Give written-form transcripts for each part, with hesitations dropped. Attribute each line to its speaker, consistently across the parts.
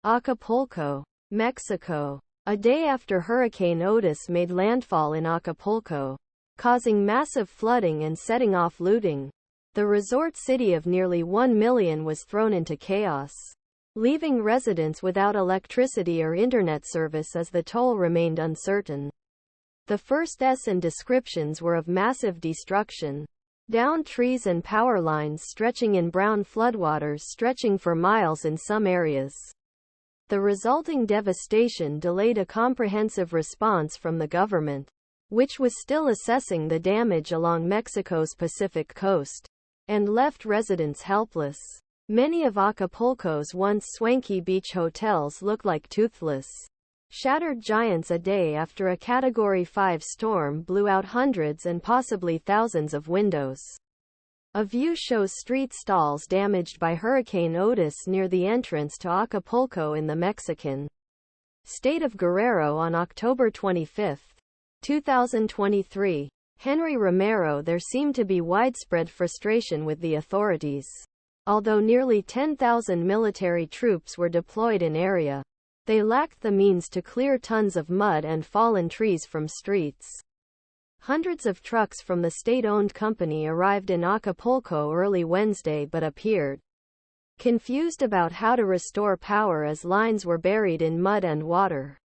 Speaker 1: Acapulco, Mexico. A day after Hurricane Otis made landfall in Acapulco, causing massive flooding and setting off looting, the resort city of nearly 1 million was thrown into chaos, leaving residents without electricity or internet service as the toll remained uncertain. The first descriptions were of massive destruction. Downed trees and power lines stretching in brown floodwaters stretching for miles in some areas. The resulting devastation delayed a comprehensive response from the government, which was still assessing the damage along Mexico's Pacific coast, and left residents helpless. Many of Acapulco's once swanky beach hotels look like toothless, shattered giants a day after a Category 5 storm blew out hundreds and possibly thousands of windows. A view shows street stalls damaged by Hurricane Otis near the entrance to Acapulco in the Mexican state of Guerrero on October 25, 2023. Henry Romero. There seemed to be widespread frustration with the authorities. Although nearly 10,000 military troops were deployed in area, they lacked the means to clear tons of mud and fallen trees from streets. Hundreds of trucks from the state-owned company arrived in Acapulco early Wednesday but appeared confused about how to restore power as lines were buried in mud and water.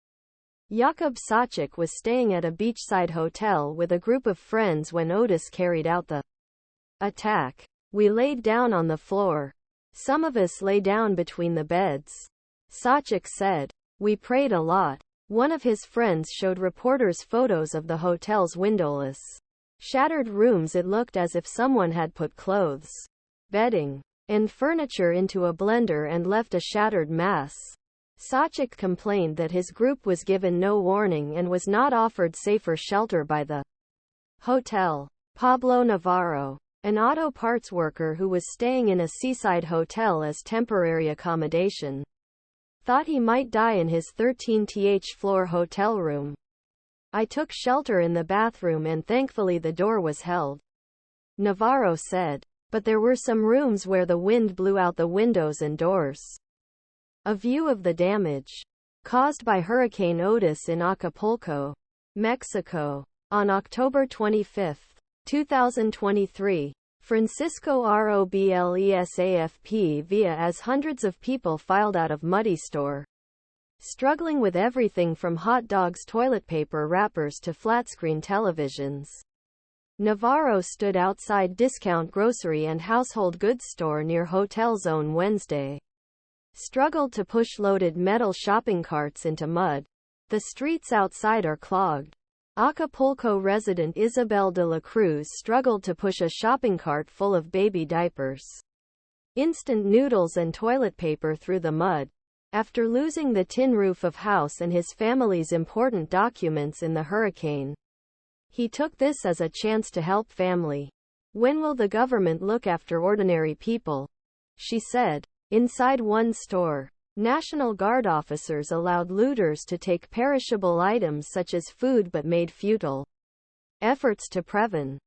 Speaker 1: Jakub Sachik was staying at a beachside hotel with a group of friends when Otis carried out the attack. We laid down on the floor. Some of us lay down between the beds, Sachik said. We prayed a lot. One of his friends showed reporters photos of the hotel's windowless, shattered rooms. It looked as if someone had put clothes, bedding, and furniture into a blender and left a shattered mass. Sachik complained that his group was given no warning and was not offered safer shelter by the hotel. Pablo Navarro, an auto parts worker who was staying in a seaside hotel as temporary accommodation, thought he might die in his 13th floor hotel room. I took shelter in the bathroom and thankfully the door was held, Navarro said. But there were some rooms where the wind blew out the windows and doors. A view of the damage caused by Hurricane Otis in Acapulco, Mexico. On October 25, 2023, Francisco Roblesafp via as hundreds of people filed out of muddy store, struggling with everything from hot dogs, toilet paper wrappers to flat-screen televisions. Navarro stood outside discount grocery and household goods store near Hotel Zone Wednesday. Struggled to push loaded metal shopping carts into mud. The streets outside are clogged. Acapulco resident Isabel de la Cruz struggled to push a shopping cart full of baby diapers, instant noodles and toilet paper through the mud, after losing the tin roof of house and his family's important documents in the hurricane. He took this as a chance to help family. When will the government look after ordinary people? She said. Inside one store, National Guard officers allowed looters to take perishable items such as food but made futile efforts to prevent